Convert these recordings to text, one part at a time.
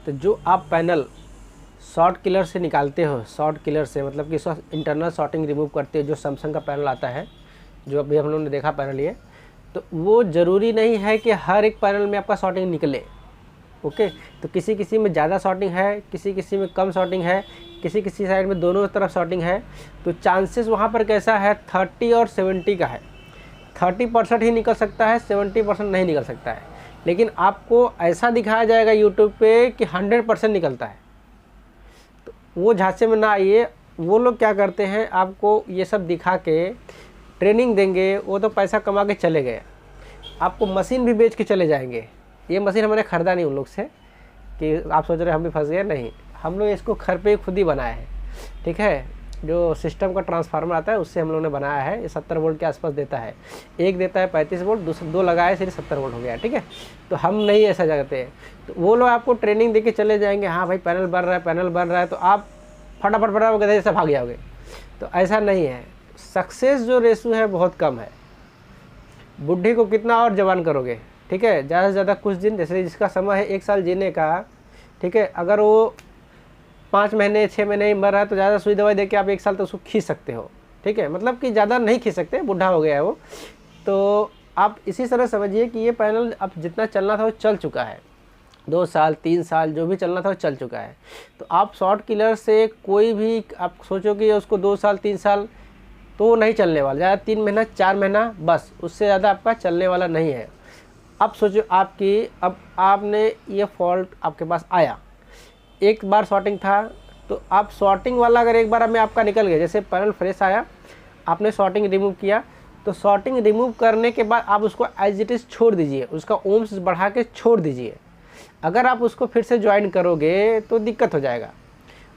तो जो आप पैनल शॉर्ट किलर से निकालते हो, शॉर्ट किलर से मतलब कि इंटरनल शॉर्टिंग रिमूव करते हो, जो सैमसंग का पैनल आता है, जो अभी हम लोगों ने देखा पैनल ये, तो वो ज़रूरी नहीं है कि हर एक पैनल में आपका शॉर्टिंग निकले। ओके, तो किसी किसी में ज़्यादा शॉर्टिंग है, किसी किसी में कम शॉर्टिंग है, किसी किसी साइड में दोनों तरफ शॉर्टिंग है। तो चांसेस वहाँ पर कैसा है, 30 और 70 का है। 30% ही निकल सकता है, 70% नहीं निकल सकता है। लेकिन आपको ऐसा दिखाया जाएगा यूट्यूब पे कि 100% निकलता है। तो वो झांसे में ना आइए। वो लोग क्या करते हैं, आपको ये सब दिखा के ट्रेनिंग देंगे, वो तो पैसा कमा के चले गए, आपको मशीन भी बेच के चले जाएंगे। ये मशीन हमने ख़रीदा नहीं उन लोग से कि आप सोच रहे हम भी फंस गए, नहीं, हम लोग इसको घर पे खुद ही बनाए हैं। ठीक है, जो सिस्टम का ट्रांसफार्मर आता है उससे हम लोगों ने बनाया है। ये 70 वोल्ट के आसपास देता है, एक देता है 35 वोल्ट, दूसरा 2 लगाए सिर्फ 70 वोल्ट हो गया। ठीक है, तो हम नहीं ऐसा करते हैं। तो वो लोग आपको ट्रेनिंग दे के चले जाएंगे, हाँ भाई पैनल बन रहा है, पैनल बन रहा है, तो आप फटाफट गधे जैसे भाग जाओगे। तो ऐसा नहीं है, सक्सेस जो रेशो है बहुत कम है। बुढ़ी को कितना और जवान करोगे। ठीक है, ज़्यादा से ज़्यादा कुछ दिन, जैसे जिसका समय है 1 साल जीने का, ठीक है, अगर वो 5 महीने 6 महीने ही मर रहा है तो ज़्यादा सुई दवाई देके आप 1 साल तो उसको खींच सकते हो। ठीक है, मतलब कि ज़्यादा नहीं खींच सकते, बूढ़ा हो गया है वो। तो आप इसी तरह समझिए कि ये पैनल अब जितना चलना था वो चल चुका है, 2 साल 3 साल जो भी चलना था वो चल चुका है। तो आप शॉर्ट किलर से कोई भी आप सोचो कि उसको 2 साल 3 साल तो वो नहीं चलने वाला, ज़्यादा 3 महीना 4 महीना बस, उससे ज़्यादा आपका चलने वाला नहीं है। अब सोचो आपकी, अब आपने ये फॉल्ट आपके पास आया, एक बार शॉर्टिंग था, तो आप शॉर्टिंग वाला अगर एक बार में आपका निकल गया, जैसे पैनल फ्रेश आया, आपने शॉर्टिंग रिमूव किया, तो शॉर्टिंग रिमूव करने के बाद आप उसको एज इट इज़ छोड़ दीजिए, उसका ओम्स बढ़ा के छोड़ दीजिए। अगर आप उसको फिर से ज्वाइन करोगे तो दिक्कत हो जाएगा।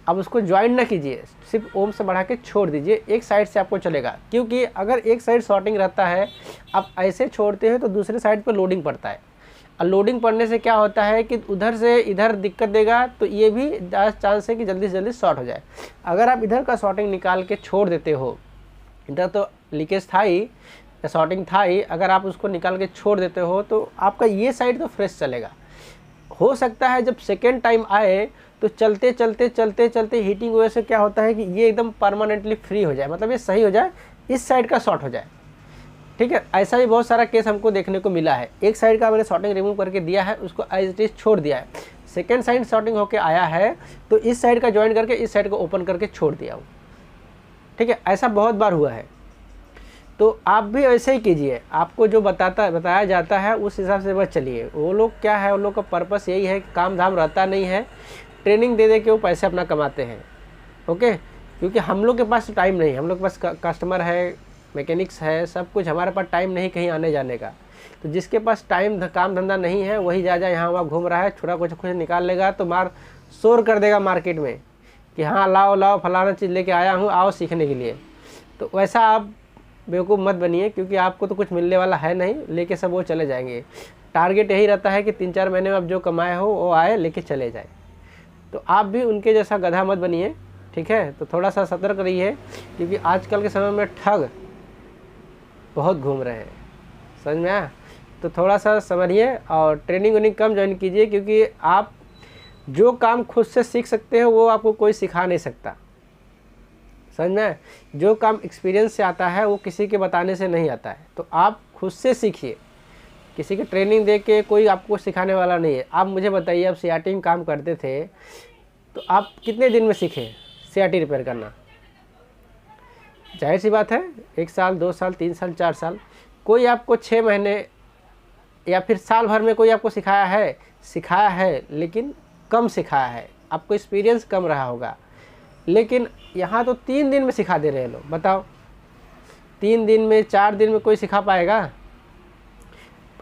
अब उसको ज्वाइन ना कीजिए, सिर्फ ओम से बढ़ा के छोड़ दीजिए, एक साइड से आपको चलेगा। क्योंकि अगर एक साइड शॉर्टिंग रहता है, आप ऐसे छोड़ते हैं तो दूसरे साइड पर लोडिंग पड़ता है, और लोडिंग पड़ने से क्या होता है कि उधर से इधर दिक्कत देगा, तो ये भी ज़्यादा चांस है कि जल्दी से जल्दी शॉर्ट हो जाए। अगर आप इधर का शॉर्टिंग निकाल के छोड़ देते हो, इधर तो लीकेज था ही, शॉर्टिंग था ही, अगर आप उसको निकाल के छोड़ देते हो तो आपका ये साइड तो फ्रेश चलेगा। हो सकता है जब सेकेंड टाइम आए तो चलते चलते चलते चलते हीटिंग वजह से क्या होता है कि ये एकदम परमानेंटली फ्री हो जाए, मतलब ये सही हो जाए, इस साइड का शॉर्ट हो जाए। ठीक है, ऐसा भी बहुत सारा केस हमको देखने को मिला है। एक साइड का मैंने शॉर्टिंग रिमूव करके दिया है, उसको एज इट इज छोड़ दिया है, सेकेंड साइड शॉर्टिंग होके आया है तो इस साइड का ज्वाइन करके इस साइड को ओपन करके छोड़ दिया हूँ। ठीक है, ऐसा बहुत बार हुआ है। तो आप भी ऐसे ही कीजिए, आपको जो बताया जाता है उस हिसाब से बस चलिए। वो लोग क्या है, उन लोग का पर्पस यही है कि काम धाम रहता नहीं है, ट्रेनिंग दे के वो पैसे अपना कमाते हैं। ओके, क्योंकि हम लोग के पास टाइम नहीं है, हम लोग के पास कस्टमर है, मैकेनिक्स है, सब कुछ, हमारे पास टाइम नहीं कहीं आने जाने का। तो जिसके पास टाइम काम धंधा नहीं है वही जा यहाँ वहाँ घूम रहा है, थोड़ा कुछ निकाल लेगा तो शोर कर देगा मार्केट में कि हाँ लाओ लाओ फलाना चीज़ लेके आया हूँ, आओ सीखने के लिए। तो वैसा आप बेवकूफ़ मत बनिए, क्योंकि आपको तो कुछ मिलने वाला है नहीं, लेके सब वो चले जाएंगे। टारगेट यही रहता है कि 3-4 महीने में आप जो कमाए हो वो आए लेके चले जाए। तो आप भी उनके जैसा गधा मत बनिए। ठीक है, तो थोड़ा सा सतर्क रहिए, क्योंकि आजकल के समय में ठग बहुत घूम रहे हैं, समझ में आया? तो थोड़ा सा समझिए और ट्रेनिंग कम ज्वाइन कीजिए, क्योंकि आप जो काम खुद से सीख सकते हो वो आपको कोई सिखा नहीं सकता, समझ में? जो काम एक्सपीरियंस से आता है वो किसी के बताने से नहीं आता है। तो आप खुद से सीखिए, किसी की ट्रेनिंग दे के कोई आपको सिखाने वाला नहीं है। आप मुझे बताइए, आप सीआरटी में काम करते थे तो आप कितने दिन में सीखे सीआरटी रिपेयर करना? जाहिर सी बात है, 1 साल 2 साल 3 साल 4 साल, कोई आपको 6 महीने या फिर साल भर में कोई आपको सिखाया है, लेकिन कम सिखाया है, आपको एक्सपीरियंस कम रहा होगा। लेकिन यहाँ तो 3 दिन में सिखा दे रहे हैं लोग, बताओ 3 दिन में 4 दिन में कोई सिखा पाएगा?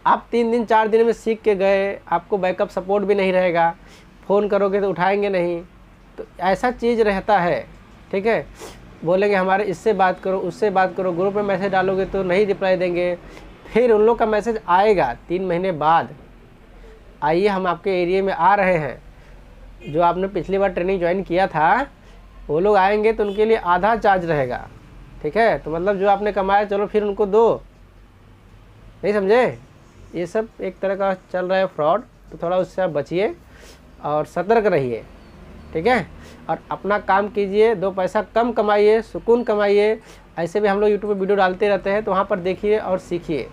आप 3 दिन 4 दिन में सीख के गए, आपको बैकअप सपोर्ट भी नहीं रहेगा, फ़ोन करोगे तो उठाएंगे नहीं, तो ऐसा चीज़ रहता है। ठीक है, बोलेंगे हमारे इससे बात करो उससे बात करो, ग्रुप में मैसेज डालोगे तो नहीं रिप्लाई देंगे, फिर उन लोग का मैसेज आएगा 3 महीने बाद, आइए हम आपके एरिया में आ रहे हैं, जो आपने पिछली बार ट्रेनिंग ज्वाइन किया था वो लोग आएंगे तो उनके लिए आधा चार्ज रहेगा। ठीक है, तो मतलब जो आपने कमाया चलो फिर उनको दो, नहीं समझे? ये सब एक तरह का चल रहा है फ्रॉड, तो थोड़ा उससे आप बचिए और सतर्क रहिए, ठीक है। और अपना काम कीजिए, 2 पैसा कम कमाइए, सुकून कमाइए। ऐसे भी हम लोग यूट्यूब पे वीडियो डालते रहते हैं, तो वहाँ पर देखिए और सीखिए।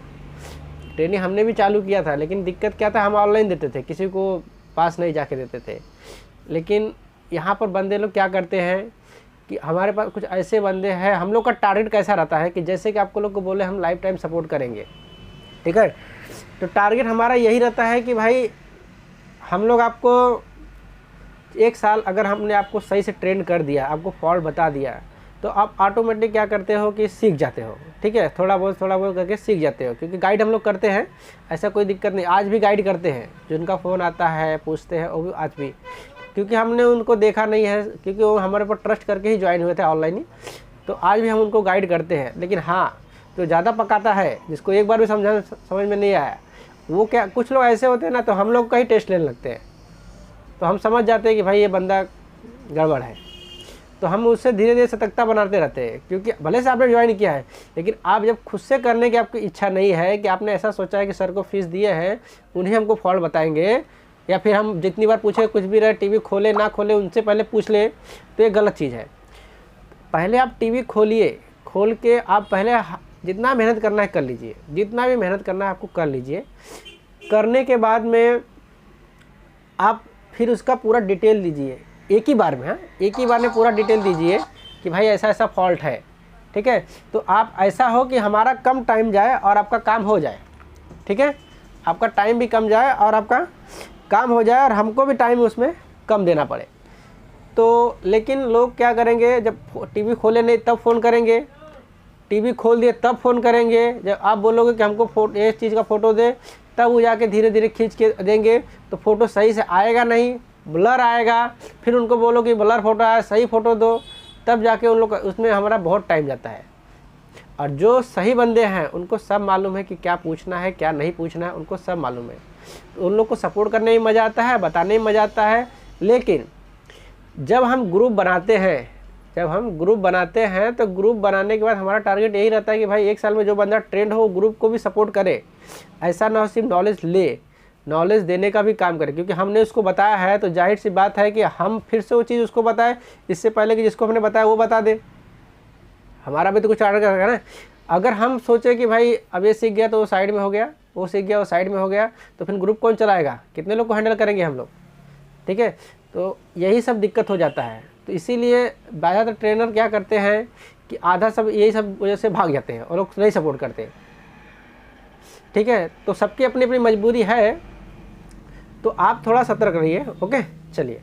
ट्रेनिंग हमने भी चालू किया था, लेकिन दिक्कत क्या था, हम ऑनलाइन देते थे, किसी को पास नहीं जाके देते थे। लेकिन यहाँ पर बंदे लोग क्या करते हैं कि हमारे पास कुछ ऐसे बंदे हैं, हम लोग का टारगेट कैसा रहता है कि जैसे कि आपको लोग को बोले हम लाइफ टाइम सपोर्ट करेंगे, ठीक है। तो टारगेट हमारा यही रहता है कि भाई हम लोग आपको 1 साल अगर हमने आपको सही से ट्रेन कर दिया, आपको फॉल्ट बता दिया, तो आप ऑटोमेटिक क्या करते हो कि सीख जाते हो, ठीक है। थोड़ा बहुत करके सीख जाते हो, क्योंकि गाइड हम लोग करते हैं, ऐसा कोई दिक्कत नहीं। आज भी गाइड करते हैं, जिनका फ़ोन आता है पूछते हैं, वो भी आज भी, क्योंकि हमने उनको देखा नहीं है, क्योंकि वो हमारे पर ट्रस्ट करके ही ज्वाइन हुए थे ऑनलाइन ही, तो आज भी हम उनको गाइड करते हैं। लेकिन हाँ, जो ज़्यादा पकाता है, जिसको एक बार भी समझ में नहीं आया, वो क्या, कुछ लोग ऐसे होते हैं ना, तो हम लोग का ही टेस्ट लेने लगते हैं, तो हम समझ जाते हैं कि भाई ये बंदा गड़बड़ है, तो हम उससे धीरे धीरे सतर्कता बनाते रहते हैं। क्योंकि भले से आपने ज्वाइन किया है, लेकिन आप जब खुद से करने की आपकी इच्छा नहीं है, कि आपने ऐसा सोचा है कि सर को फीस दिए हैं, उन्हें हमको फॉल्ट बताएंगे, या फिर हम जितनी बार पूछे कुछ भी रहे, टीवी खोले ना खोले उनसे पहले पूछ ले, तो ये गलत चीज़ है। पहले आप टीवी खोलिए, खोल के आप पहले जितना मेहनत करना है कर लीजिए, जितना भी मेहनत करना है आपको कर लीजिए। करने के बाद में आप फिर उसका पूरा डिटेल दीजिए एक ही बार में, हाँ, एक ही बार में पूरा डिटेल दीजिए कि भाई ऐसा ऐसा फॉल्ट है, ठीक है। तो आप ऐसा हो कि हमारा कम टाइम जाए और आपका काम हो जाए, ठीक है। आपका टाइम भी कम जाए और आपका काम हो जाए, और हमको भी टाइम उसमें कम देना पड़े। तो लेकिन लोग क्या करेंगे, जब टीवी खोले नहीं तब फ़ोन करेंगे, टीवी खोल दिए तब फ़ोन करेंगे। जब आप बोलोगे कि हमको इस चीज़ का फ़ोटो दे, तब वो जाके धीरे धीरे खींच के देंगे, तो फ़ोटो सही से आएगा नहीं, ब्लर आएगा। फिर उनको बोलो कि ब्लर फ़ोटो आया, सही फ़ोटो दो, तब जाके उन लोग, उसमें हमारा बहुत टाइम जाता है। और जो सही बंदे हैं उनको सब मालूम है कि क्या पूछना है क्या नहीं पूछना है, उनको सब मालूम है। तो उन लोग को सपोर्ट करने में मज़ा आता है, बताने में मज़ा आता है। लेकिन जब हम ग्रुप बनाते हैं, तो ग्रुप बनाने के बाद हमारा टारगेट यही रहता है कि भाई 1 साल में जो बंदा ट्रेंड हो, ग्रुप को भी सपोर्ट करे। ऐसा ना हो सिर्फ नॉलेज ले, नॉलेज देने का भी काम करे, क्योंकि हमने उसको बताया है, तो जाहिर सी बात है कि हम फिर से वो चीज़ उसको बताएं, इससे पहले कि जिसको हमने बताया वो बता दे। हमारा भी तो कुछ टारगेट रहेगा ना। अगर हम सोचे कि भाई अब ये सीख गया तो वो साइड में हो गया, वो सीख गया वो साइड में हो गया, तो फिर ग्रुप कौन चलाएगा, कितने लोग को हैंडल करेंगे हम लोग, ठीक है। तो यही सब दिक्कत हो जाता है। तो इसीलिए ज़्यादातर ट्रेनर क्या करते हैं कि आधा सब यही सब वजह से भाग जाते हैं और लोग नहीं सपोर्ट करते, ठीक है। तो सबकी अपनी अपनी मजबूरी है, तो आप थोड़ा सतर्क रहिए, ओके। चलिए।